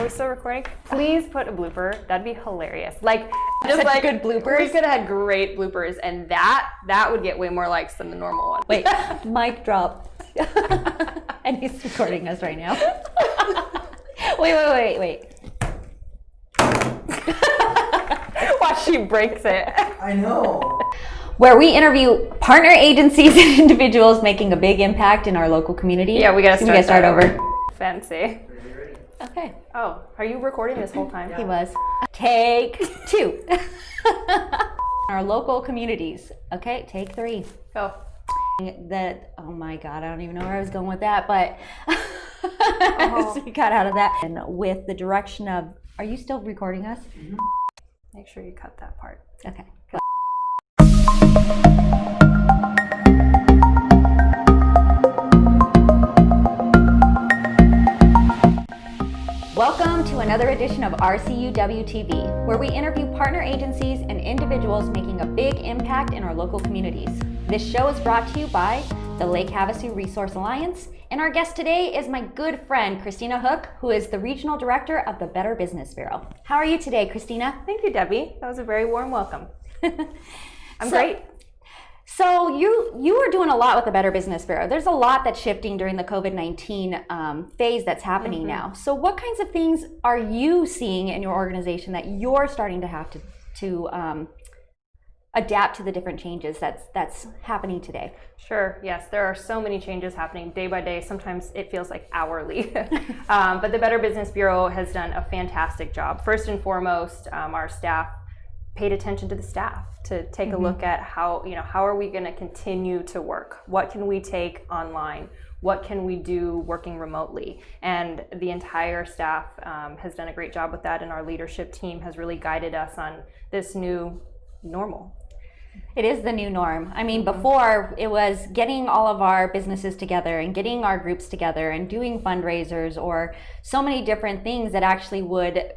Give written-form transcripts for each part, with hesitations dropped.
we still recording? Please put a blooper. That'd be hilarious. Like, just such like good bloopers. We could have had great bloopers, and that would get way more likes than the normal one. Wait, mic drop. And he's recording us right now. Wait. Watch, she breaks it. I know. Where we interview partner agencies and individuals making a big impact in our local community. Yeah, we gotta start over. Fancy. Okay. Oh, are you recording this whole time? He was. Take 2. Our local communities. Okay, take 3. Go. Oh my God, I don't even know where I was going with that, but so we got out of that. And with the direction of, are you still recording us? Mm-hmm. Make sure you cut that part. Okay. Welcome to another edition of RCUW-TV, where we interview partner agencies and individuals making a big impact in our local communities. This show is brought to you by the Lake Havasu Resource Alliance, and our guest today is my good friend, Kryistyna Hook, who is the Regional Director of the Better Business Bureau. How are you today, Kryistyna? Thank you, Debbie. That was a very warm welcome. I'm great. So you are doing a lot with the Better Business Bureau. There's a lot that's shifting during the COVID-19 phase that's happening now. So what kinds of things are you seeing in your organization that you're starting to have to adapt to the different changes that's happening today? Sure, yes, there are so many changes happening day by day. Sometimes it feels like hourly. But the Better Business Bureau has done a fantastic job. First and foremost, our staff paid attention to the staff to take a look at how are we going to continue to work? What can we take online? What can we do working remotely? And the entire staff has done a great job with that, and our leadership team has really guided us on this new normal. It is the new norm. I mean, before it was getting all of our businesses together and getting our groups together and doing fundraisers or so many different things that actually would,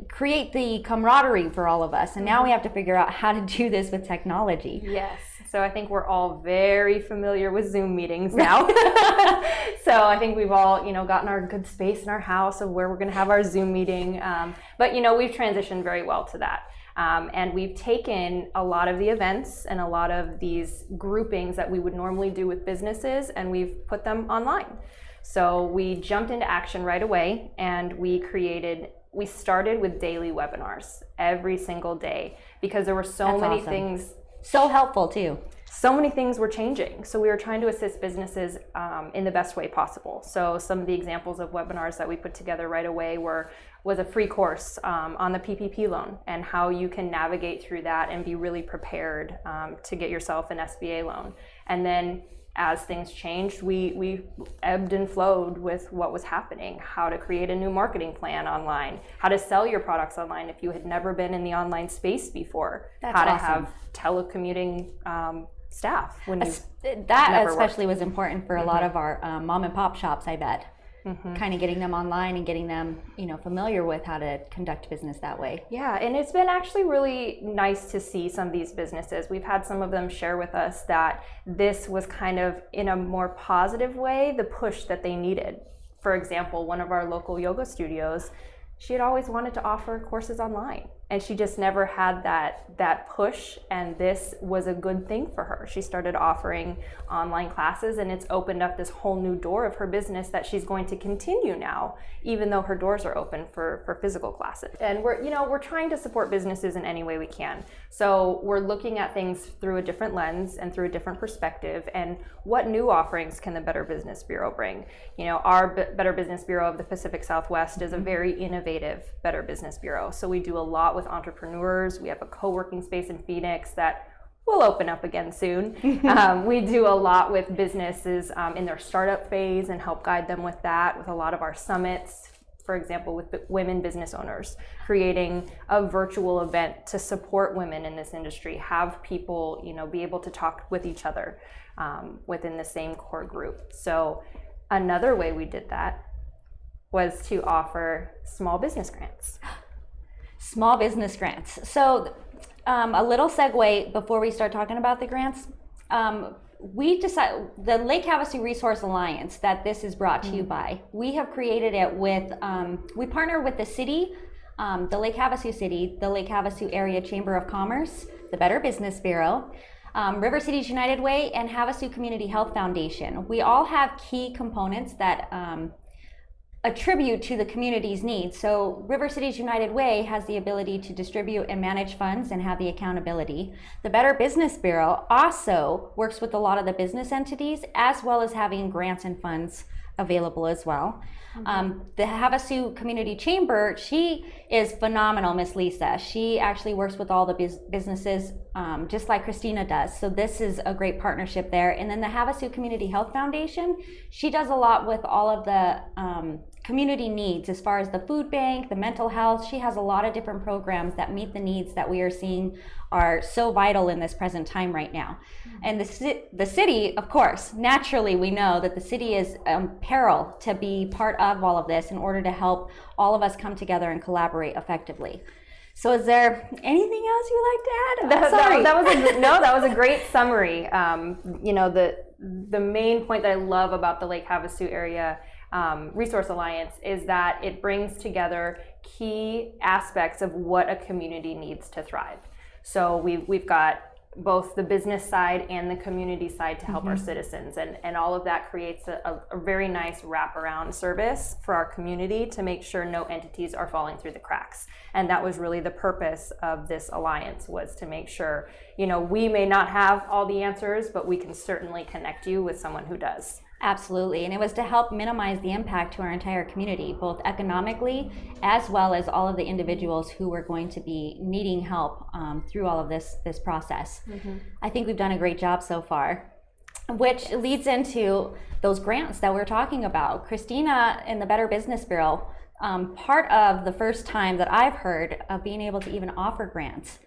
create the camaraderie for all of us. And now we have to figure out how to do this with technology. Yes. So I think we're all very familiar with Zoom meetings now. So I think we've all, gotten our good space in our house of where we're going to have our Zoom meeting. But we've transitioned very well to that. And we've taken a lot of the events and a lot of these groupings that we would normally do with businesses, and we've put them online. So we jumped into action right away, and we started with daily webinars every single day because there were so many things. So helpful too. So many things were changing. So we were trying to assist businesses in the best way possible. So some of the examples of webinars that we put together right away was a free course on the PPP loan and how you can navigate through that and be really prepared to get yourself an SBA loan. And then as things changed, we ebbed and flowed with what was happening, how to create a new marketing plan online, how to sell your products online if you had never been in the online space before, how to have telecommuting staff when you that especially was important for a lot of our mom and pop shops, I bet. Kind of getting them online and getting them, familiar with how to conduct business that way. Yeah, and it's been actually really nice to see some of these businesses. We've had some of them share with us that this was kind of, in a more positive way, the push that they needed. For example, one of our local yoga studios, she had always wanted to offer courses online, and she just never had that push, and this was a good thing for her. She started offering online classes, and it's opened up this whole new door of her business that she's going to continue now, even though her doors are open for physical classes. And we're trying to support businesses in any way we can. So we're looking at things through a different lens and through a different perspective, and what new offerings can the Better Business Bureau bring? Our Better Business Bureau of the Pacific Southwest is a very innovative Better Business Bureau. So we do a lot with entrepreneurs. We have a co-working space in Phoenix that will open up again soon. We do a lot with businesses in their startup phase and help guide them with that, with a lot of our summits, for example, with women business owners, creating a virtual event to support women in this industry, have people, be able to talk with each other within the same core group. So another way we did that was to offer small business grants. Small business grants. So a little segue before we start talking about the grants. the Lake Havasu Resource Alliance that this is brought to you by, we have created it with, we partner with the city, the Lake Havasu City, the Lake Havasu Area Chamber of Commerce, the Better Business Bureau, River Cities United Way, and Havasu Community Health Foundation. We all have key components that attribute to the community's needs. So River Cities United Way has the ability to distribute and manage funds and have the accountability. The Better Business Bureau also works with a lot of the business entities, as well as having grants and funds available as well. The Havasu Community Chamber, she is phenomenal, Miss Lisa. She actually works with all the businesses just like Kryistyna does. So this is a great partnership there. And then the Havasu Community Health Foundation, she does a lot with all of the community needs as far as the food bank, the mental health. She has a lot of different programs that meet the needs that we are seeing are so vital in this present time right now. And the city, of course, naturally we know that the city is peril to be part of all of this in order to help all of us come together and collaborate effectively. So is there anything else you'd like to add? Sorry. That was a great summary. You know, the main point that I love about the Lake Havasu Area Resource Alliance is that it brings together key aspects of what a community needs to thrive. So we've got both the business side and the community side to help our citizens, and all of that creates a very nice wraparound service for our community to make sure no entities are falling through the cracks. And that was really the purpose of this alliance, was to make sure, you know, we may not have all the answers, but we can certainly connect you with someone who does. Absolutely, and it was to help minimize the impact to our entire community, both economically as well as all of the individuals who were going to be needing help through all of this process. I think we've done a great job so far, which leads into those grants that we're talking about. Kryistyna and the Better Business Bureau, part of the first time that I've heard of being able to even offer grants.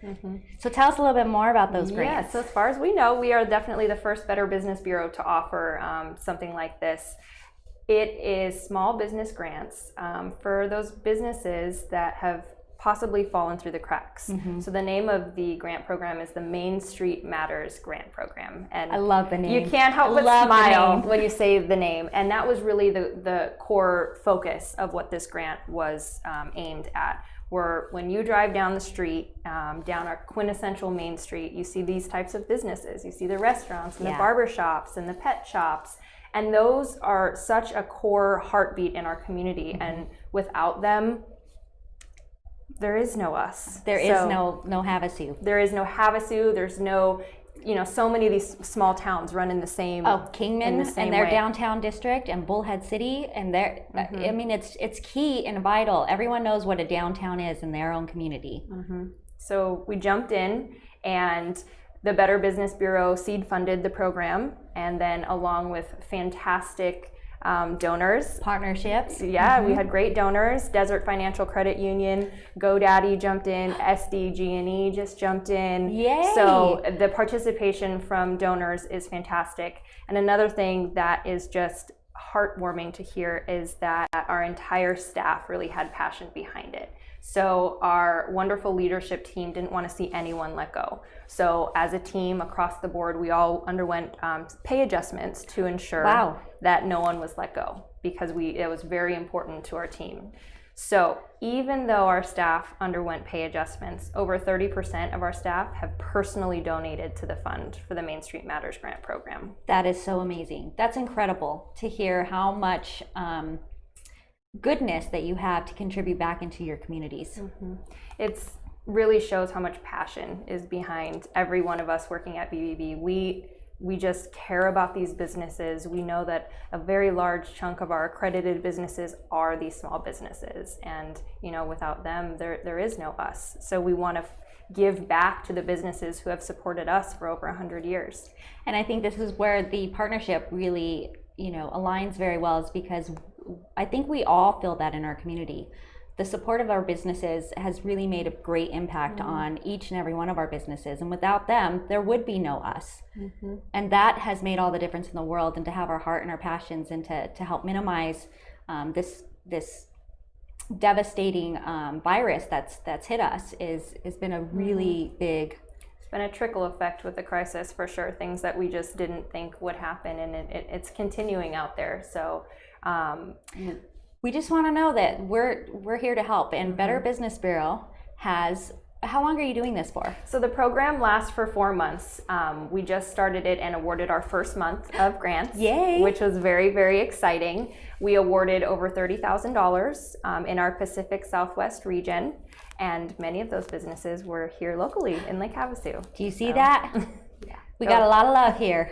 So tell us a little bit more about those grants. Yeah, so as far as we know, we are definitely the first Better Business Bureau to offer something like this. It is small business grants for those businesses that have possibly fallen through the cracks. So the name of the grant program is the Main Street Matters Grant Program. And I love the name. You can't help but smile when you say the name. And that was really the core focus of what this grant was aimed at. Where when you drive down the street, down our quintessential Main Street, you see these types of businesses. You see the restaurants and the barber shops and the pet shops. And those are such a core heartbeat in our community. And without them, there is no us. There is no Havasu. There is no Havasu. There's no, you know, so many of these small towns run in the same. Oh, Kingman and their downtown district, and Bullhead City, and their. I mean, it's key and vital. Everyone knows what a downtown is in their own community. So we jumped in, and the Better Business Bureau seed funded the program, and then along with fantastic donors. Partnerships. Yeah, we had great donors. Desert Financial Credit Union, GoDaddy jumped in, SDG&E just jumped in. Yay! So the participation from donors is fantastic. And another thing that is just heartwarming to hear is that our entire staff really had passion behind it. So our wonderful leadership team didn't want to see anyone let go. So as a team across the board, we all underwent pay adjustments to ensure that no one was let go, because it was very important to our team. So even though our staff underwent pay adjustments, over 30% of our staff have personally donated to the fund for the Main Street Matters Grant Program. That is so amazing. That's incredible to hear how much goodness that you have to contribute back into your communities. It's really shows how much passion is behind every one of us working at BBB. We just care about these businesses. We know that a very large chunk of our accredited businesses are these small businesses, and you know, without them there is no us. So we want to give back to the businesses who have supported us for over 100 years. And I think this is where the partnership really, you know, aligns very well, is because I think we all feel that in our community. The support of our businesses has really made a great impact on each and every one of our businesses, and without them there would be no us. And that has made all the difference in the world. And to have our heart and our passions, and to help minimize this devastating virus that's hit us has been a really big been a trickle effect with the crisis for sure, things that we just didn't think would happen, and it's continuing out there. So we just want to know that we're here to help, and Better Business Bureau has. How long are you doing this for? So the program lasts for 4 months. We just started it and awarded our first month of grants. Yay! Which was very, very exciting. We awarded over $30,000 in our Pacific Southwest region, and many of those businesses were here locally in Lake Havasu. Do you see that? Yeah. We got a lot of love here.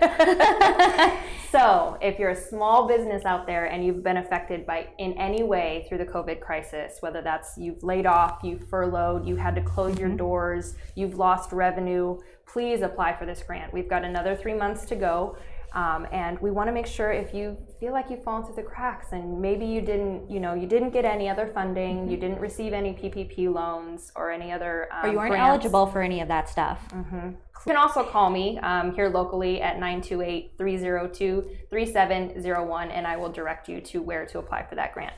So if you're a small business out there and you've been affected by in any way through the COVID crisis, whether that's you've laid off, you've furloughed, you had to close your doors, you've lost revenue, please apply for this grant. We've got another 3 months to go. And we want to make sure if you feel like you've fallen through the cracks and maybe you didn't get any other funding, you didn't receive any PPP loans or any other or you weren't grants. eligible for any of that stuff. You can also call me here locally at 928-302-3701, and I will direct you to where to apply for that grant.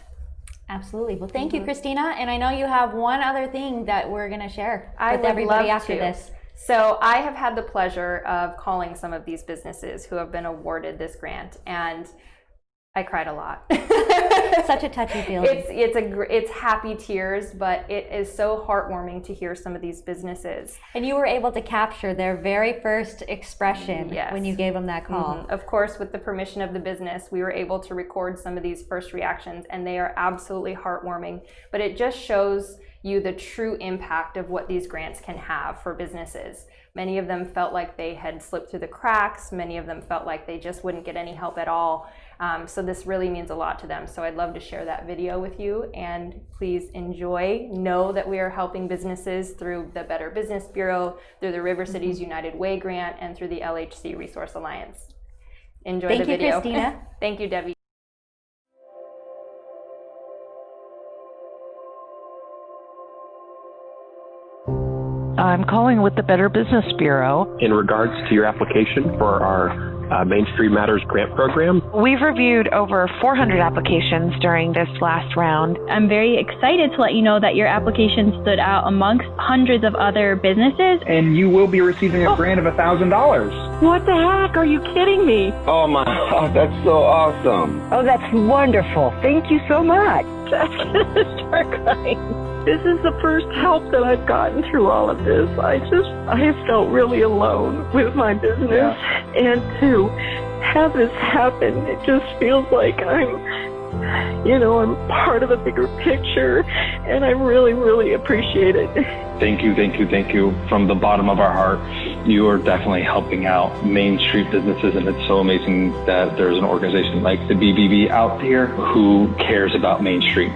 Absolutely. Well, thank you, Kryistyna. And I know you have one other thing that we're going to share with everybody after this. So I have had the pleasure of calling some of these businesses who have been awarded this grant, and I cried a lot. Such a touchy feeling. It's happy tears, but it is so heartwarming to hear some of these businesses. And you were able to capture their very first expression when you gave them that call. Of course, with the permission of the business, we were able to record some of these first reactions, and they are absolutely heartwarming. But it just shows you the true impact of what these grants can have for businesses. Many of them felt like they had slipped through the cracks. Many of them felt like they just wouldn't get any help at all. So this really means a lot to them. So I'd love to share that video with you, and please enjoy. Know that we are helping businesses through the Better Business Bureau, through the River Cities United Way Grant, and through the LHC Resource Alliance. Enjoy the video. Thank you, Kryistyna. Thank you, Debbie. I'm calling with the Better Business Bureau. In regards to your application for our Main Street Matters grant program. We've reviewed over 400 applications during this last round. I'm very excited to let you know that your application stood out amongst hundreds of other businesses. And you will be receiving a grant of $1,000. What the heck? Are you kidding me? Oh my God, that's so awesome. Oh, that's wonderful. Thank you so much. I'm gonna start crying. This is the first help that I've gotten through all of this. I felt really alone with my business, and to have this happen, it just feels like I'm part of a bigger picture, and I really, really appreciate it. Thank you from the bottom of our heart. You are definitely helping out Main Street businesses, and it's so amazing that there's an organization like the BBB out there who cares about Main Street.